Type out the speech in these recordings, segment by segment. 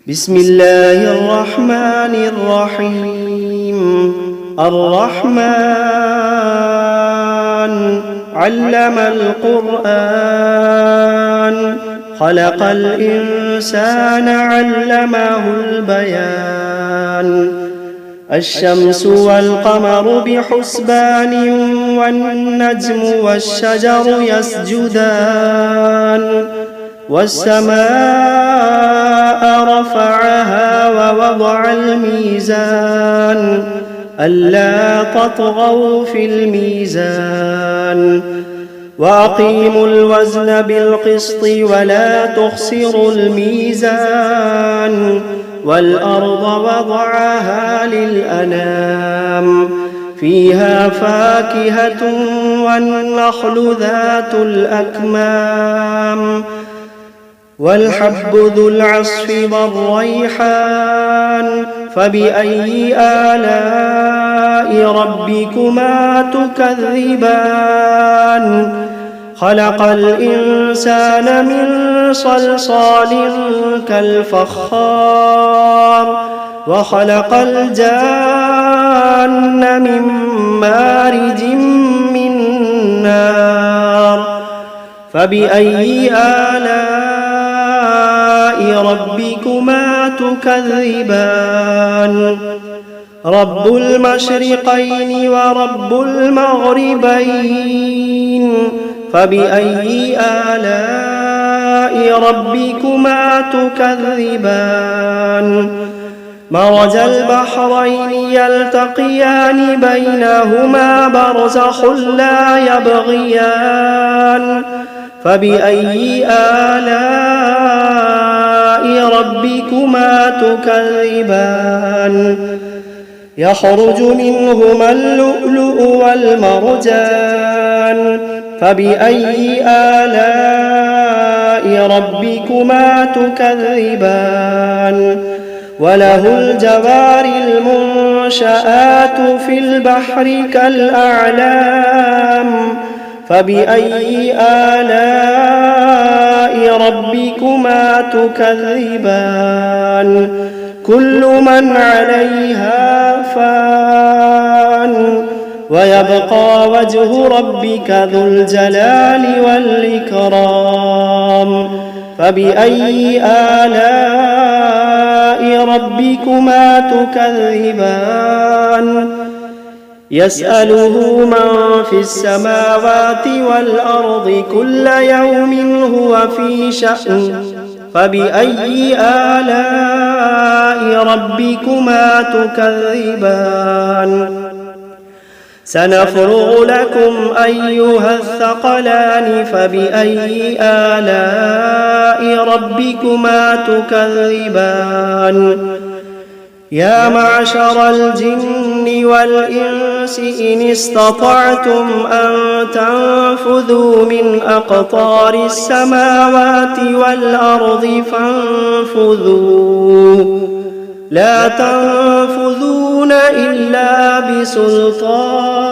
بسم الله الرحمن الرحيم. الرحمن علم القرآن خلق الإنسان علمه البيان. الشمس والقمر بحسبان والنجم والشجر يسجدان. والسماء رفعها ووضع الميزان ألا تطغوا في الميزان وأقيموا الوزن بالقسط ولا تخسروا الميزان. والأرض وضعها للأنام فيها فاكهة والنخل ذات الأكمام والحب ذو العصف والريحان. فبأي آلاء ربكما تكذبان؟ خلق الإنسان من صلصال كالفخار وخلق الجان من مارج من نار. فبأي آلاء ربكما تكذبان؟ رب المشرقين ورب المغربين. فبأي آلاء ربكما تكذبان؟ مرج البحرين يلتقيان بينهما برزخ لا يبغيان. فبأي آلاء ربكما تكذبان؟ يخرج منهما اللؤلؤ والمرجان. فبأي آلاء ربكما تكذبان؟ وله الجوار المنشآت في البحر كالأعلام. فبأي آلاء ربكما تكذبان؟ كل من عليها فان ويبقى وجه ربك ذو الجلال والإكرام. فبأي آلاء ربكما تكذبان؟ يسأله من في السماوات والأرض كل يوم هو في شأن. فبأي آلاء ربكما تكذبان؟ سنفرغ لكم أيها الثقلان. فبأي آلاء ربكما تكذبان؟ يا معشر الجن والإنس إن استطعتم أن تنفذوا من أقطار السماوات والأرض فانفذوا لا تنفذون إلا بسلطان.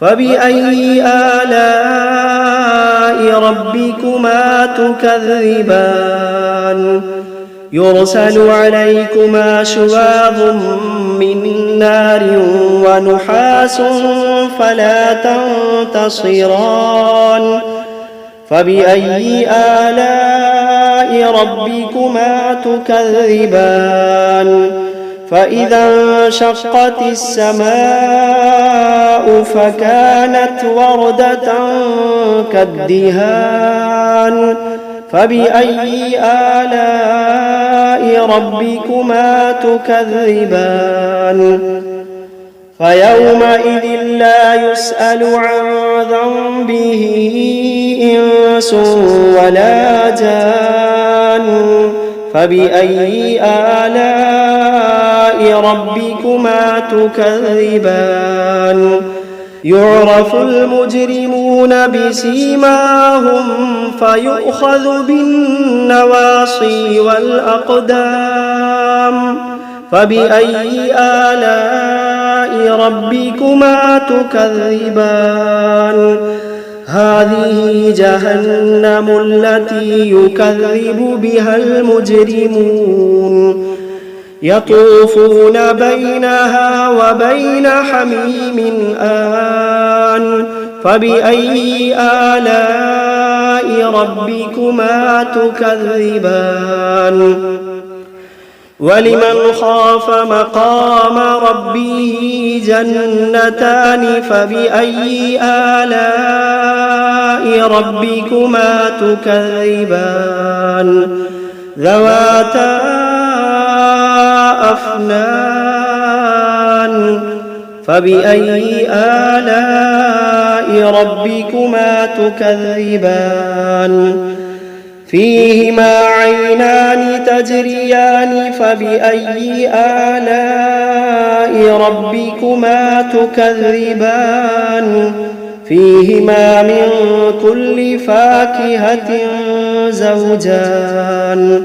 فبأي آلاء ربكما تكذبان؟ يرسل عليكما شواظ من نار ونحاس فلا تنتصران. فبأي آلاء ربكما تكذبان؟ فإذا انشقت السماء فكانت وردة كالدهان. فبأي آلاء ربكما تكذبان؟ فيومئذ لا يسأل عن ذنبه إنس ولا جان. فبأي آلاء ربكما تكذبان؟ يعرف المجرمون بسيماهم فيؤخذ بالنواصي والأقدام. فبأي آلاء ربكما تكذبان؟ هذه جهنم التي يكذب بها المجرمون يطوفون بينها وبين حميم آن فبأي آلاء ربكما تكذبان ولمن خاف مقام ربه جنتان فبأي آلاء ربكما تكذبان ذواتا أفنان فبأي آلاء ربكما تكذبان فيهما عينان تجريان فبأي آلاء ربكما تكذبان فيهما من كل فاكهة زوجان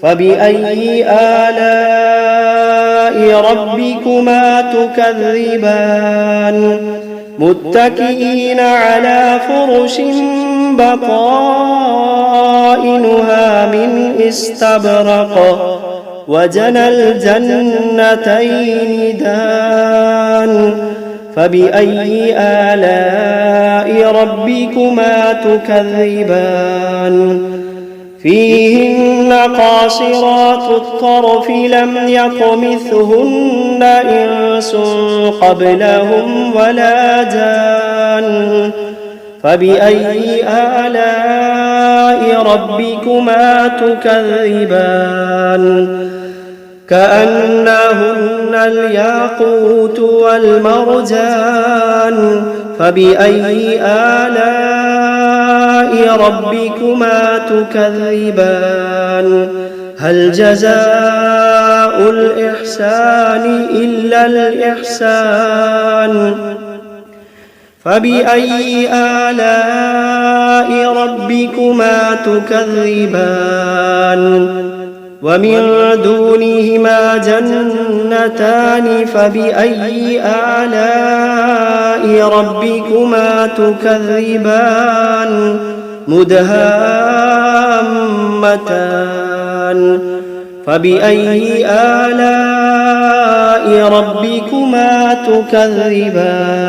فبأي آلاء ربكما تكذبان متكئين على فرش بطائنها من استبرق وجنى الجنتين دان فبأي آلاء ربكما تكذبان فيهن قاصرات الطرف لم يطمثهن إنس قبلهم ولا جان فبأي آلاء ربكما تكذبان كأنهن الياقوت والمرجان فبأي آلاء ربكما تكذبان هل جزاء الإحسان إلا الإحسان فبأي آلاء ربكما تكذبان ومن دونهما جنتان فبأي آلاء ربكما تكذبان مدهامتان فبأي آلاء ربكما تكذبان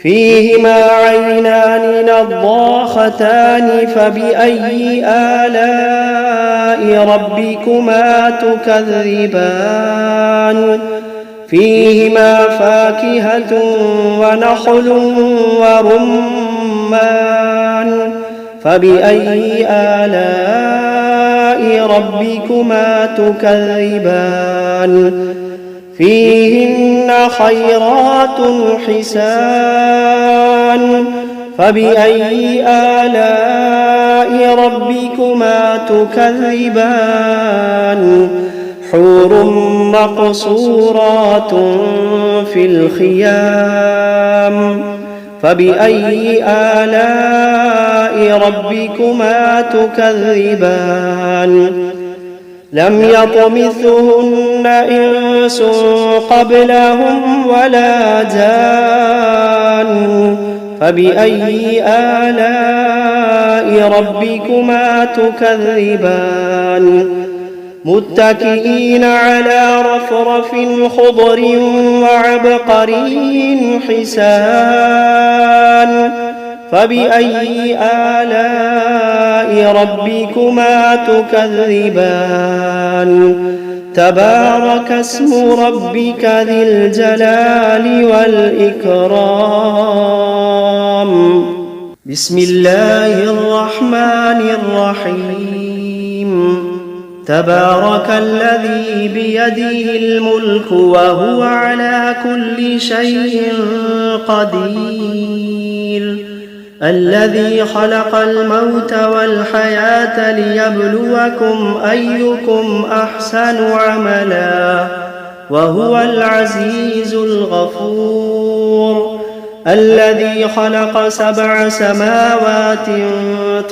فيهما عينان نضاختان فبأي آلاء ربكما تكذبان فيهما فاكهة ونخل ورمان فبأي آلاء ربكما تكذبان فيهن خيرات حسان فبأي آلاء ربكما تكذبان حور مقصورات في الخيام فبأي آلاء ربكما تكذبان لم يطمثهن إنس قبلهم ولا جان فبأي آلاء ربكما تكذبان متكئين على رفرف خضر وعبقري حسان فبأي آلاء ربكما تكذبان تبارك اسم ربك ذي الجلال والإكرام بسم الله الرحمن الرحيم تبارك الذي بيده الملك وهو على كل شيء قدير الذي خلق الموت والحياة ليبلوكم أيكم أحسن عملا وهو العزيز الغفور الذي خلق 7 سماوات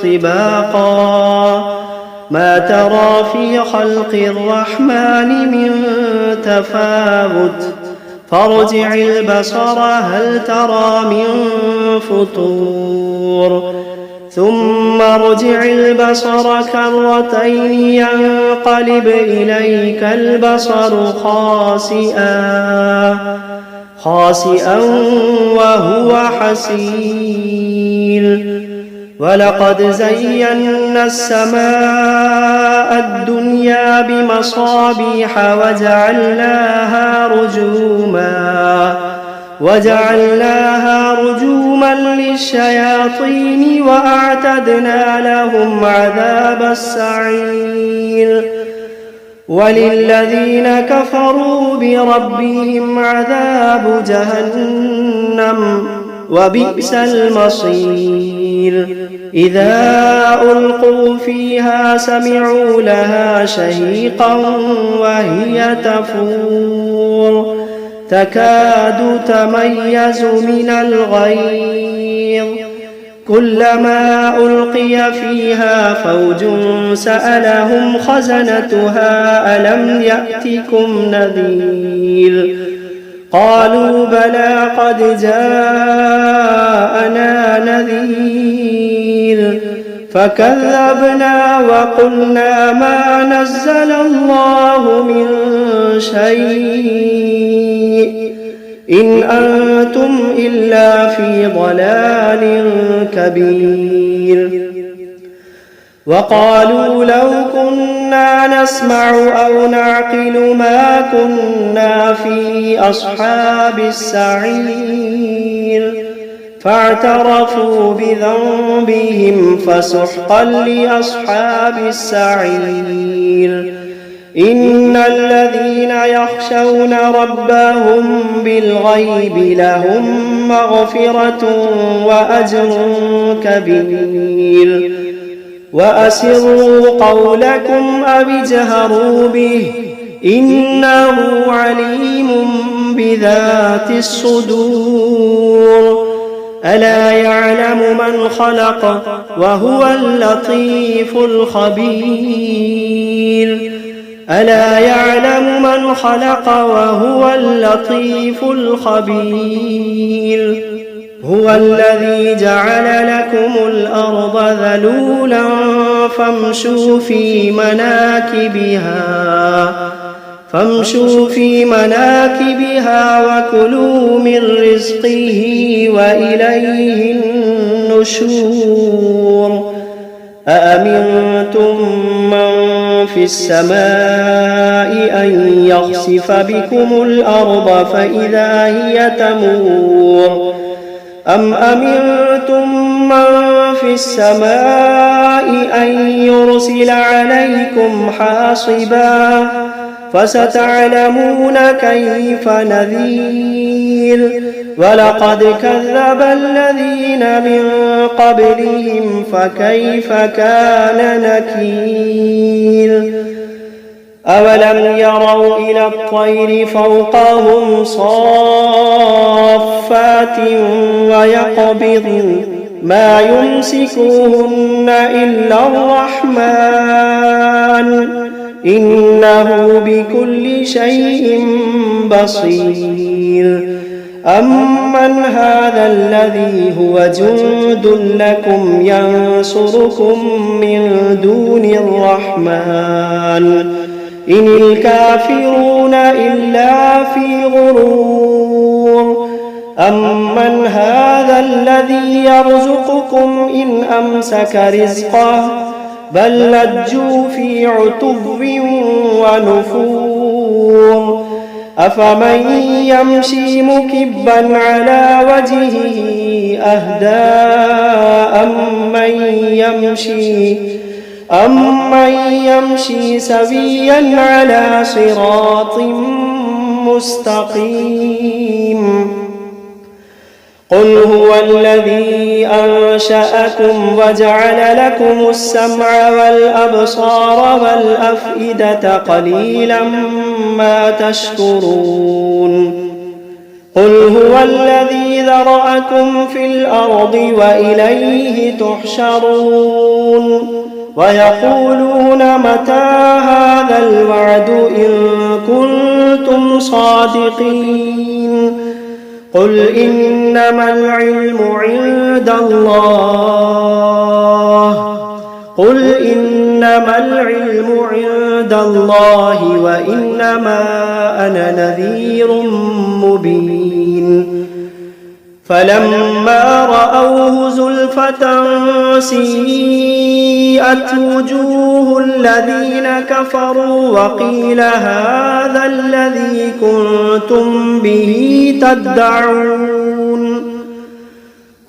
طباقا ما ترى في خلق الرحمن من تفاوت فارجع البصر هل ترى من فطور ثم ارجع البصر كرتين ينقلب إليك البصر خاسئا وهو حسير ولقد زينا السماء الدنيا بمصابيح وجعلناها رجوما للشياطين وأعتدنا لهم عذاب السعير وللذين كفروا بربهم عذاب جهنم وبئس المصير إذا ألقوا فيها سمعوا لها شهيقا وهي تفور تكاد تميز من الغيظ كلما ألقي فيها فوج سألهم خزنتها ألم يأتكم نذير قالوا بلى قد جاءنا نذير فكذبنا وقلنا ما نزل الله من شيء إن أنتم إلا في ضلال كبير وقالوا لو كنا نسمع أو نعقل ما كنا في أصحاب السعير فاعترفوا بذنبهم فسحقا لأصحاب السعير إن الذين يخشون ربهم بالغيب لهم مغفرة وأجر كبير وأسروا قولكم أو اجهروا به إنه عليم بذات الصدور ألا يعلم من خلق وهو اللطيف الخبير ألا يعلم من خلق وهو اللطيف الخبير هو الذي جعل لكم الأرض ذلولا فامشوا في مناكبها وكلوا من رزقه وإليه النشور أأمنتم من في السماء أن يخسف بكم الأرض فإذا هي تمور أم أمنتم من في السماء أن يرسل عليكم حاصبا فستعلمون كيف نذير ولقد كذب الذين من قبلهم فكيف كان نكير أولم يروا إلى الطير فوقهم صافات ويقبضن ما يمسكوهن إلا الرحمن إنه بكل شيء بصير أمن هذا الذي هو جند لكم ينصركم من دون الرحمن إن الكافرون إلا في غرور أمن هذا الذي يرزقكم إن أمسك رزقه بل لجوا في عتب ونفور أفمن يمشي مكبا على وجهه أهدى أمن يمشي سويا على صراط مستقيم قل هو الذي أنشأكم وجعل لكم السمع والأبصار والأفئدة قليلا ما تشكرون قل هو الذي ذرأكم في الأرض وإليه تحشرون ويقولون متى هذا الوعد إن كنتم كنتم صادقين قل إنما العلم عند الله وإنما أنا نذير مبين فلما رأوه زلفة سيئت وجوه الذين كفروا وقيل هذا الذي كنتم به تدعون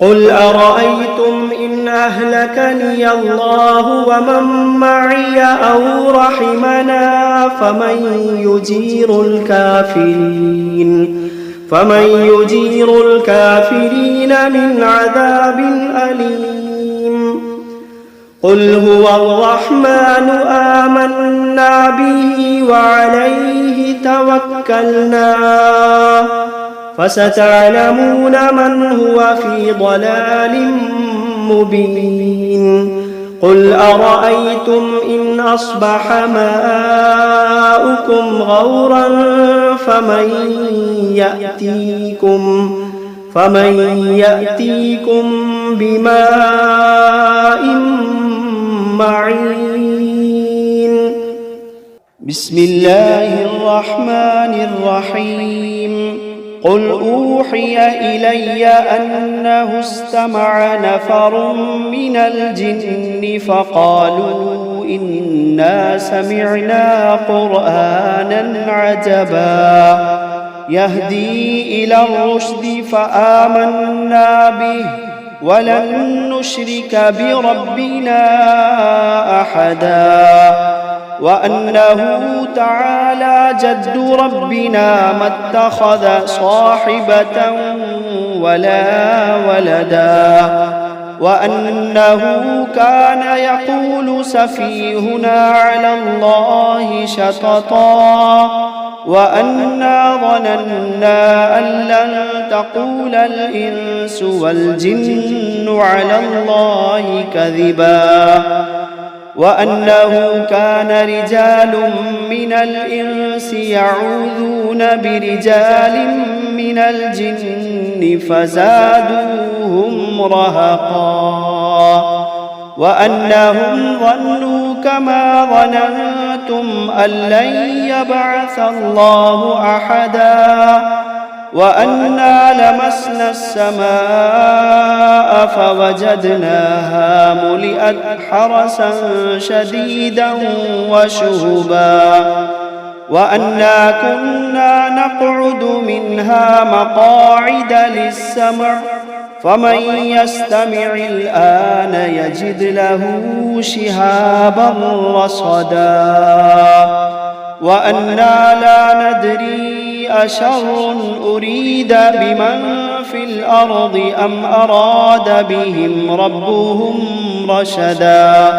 قل أرأيتم إن أهلكني الله ومن معي أو رحمنا فمن يجير الكافرين من عذاب أليم قل هو الرحمن آمنا به وعليه توكلنا فستعلمون من هو في ضلال مبين قل أرأيتم إن أصبح ماؤكم غورا فمن يأتيكم بماء معين بسم الله الرحمن الرحيم قل أوحي إلي أنه استمع نفر من الجن فقالوا إنا سمعنا قرآنا عجبا يهدي إلى الرشد فآمنا به ولن نشرك بربنا أحدا وأنه تعالى جد ربنا ما اتخذ صاحبة ولا ولدا وأنه كان يقول سفيهنا على الله شططا وأنا ظننا أن لن تقول الإنس والجن على الله كذبا وأنه كان رجال من الإنس يعوذون برجال من الجن فزادوهم رهقا وأنهم ظنوا كما ظننتم أن لن يبعث الله أحدا وأنا لمسنا السماء فوجدناها ملئت حرسا شديدا وشهبا وأنا كنا نقعد منها مقاعد للسمع فمن يستمع الآن يجد له شهابا رصدا وأنا لا ندري أشر أريد بمن في الأرض أم أراد بهم ربهم رشدا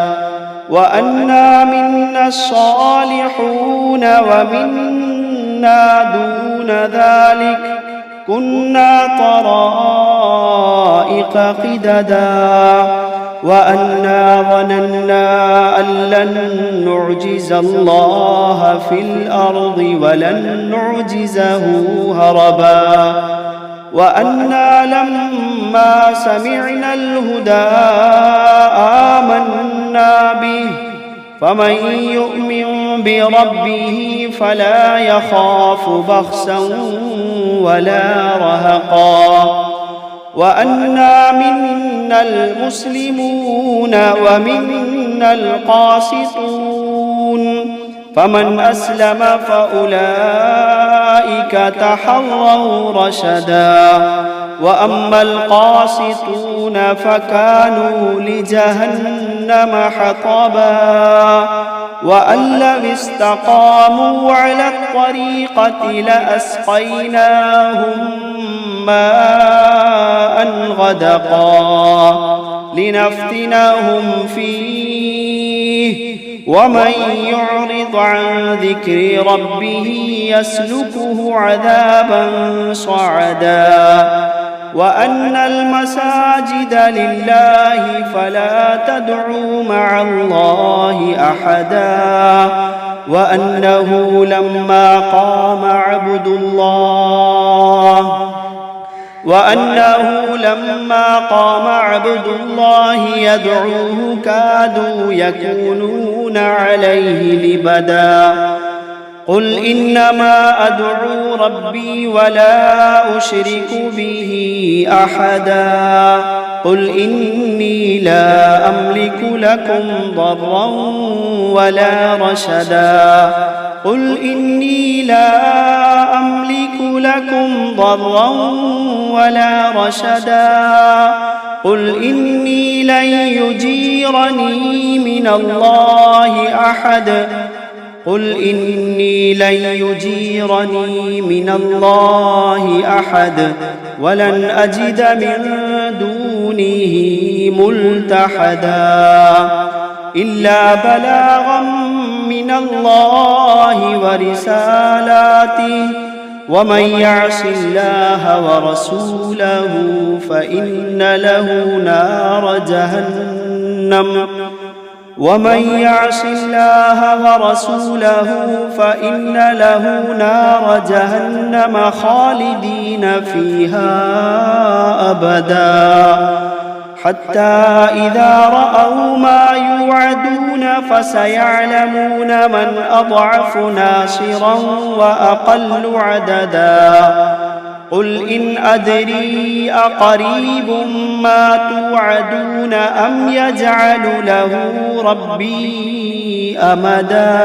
وأنا منا الصالحون ومنا دون ذلك كنا طرائق قددا وأنا ظننا أن لن نعجز الله في الأرض ولن نعجزه هربا وأنا لما سمعنا الهدى آمنا به فمن يؤمن بربه فلا يخاف بخسا ولا رهقا وأنا منا المسلمون ومنا القاسطون فمن أسلم فأولئك تحروا رشدا وأما القاسطون فكانوا لجهنم حطبا وأن لو استقاموا على الطريقة لأسقيناهم ماء غدقا لنفتنهم فيه ومن يعرض عن ذكر ربه يسلكه عذابا صعدا وأن المساجد لله فلا تدعوا مع الله أحدا وأنه لما قام عبد الله يدعوه كادوا يكونون عليه لبدا قل إنما أدعو ربي ولا أشرك به أحدا قل إني لا أملك لكم ضرا ولا رشدا قل إني لا أملك لكم ضرا ولا رشدا قل إني لن يجيرني من الله أحد قل إني لن يجيرني من الله أحد ولن أجد من دونه ملتحدا إلا بلاغا من الله ورسالاته ومن يعص الله ورسوله فإن له نار جهنم خالدين فيها أبدا حتى إذا رأوا ما يوعدون فسيعلمون من أضعف ناصرا وأقل عددا قل إن أدري أقريب ما توعدون أم يجعل له ربي أمدا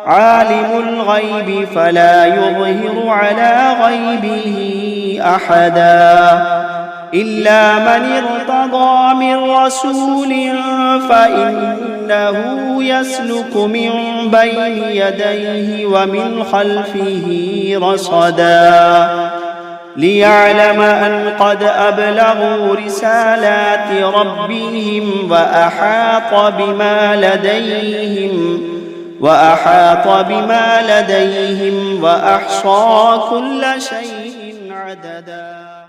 عالم الغيب فلا يظهر على غيبه أحدا إلا من ارتضى من رسول فإنه يسلك من بين يديه ومن خلفه رصدا ليعلم أن قد أبلغوا رسالات ربهم وأحاط بما لديهم وأحصى كل شيء عددا.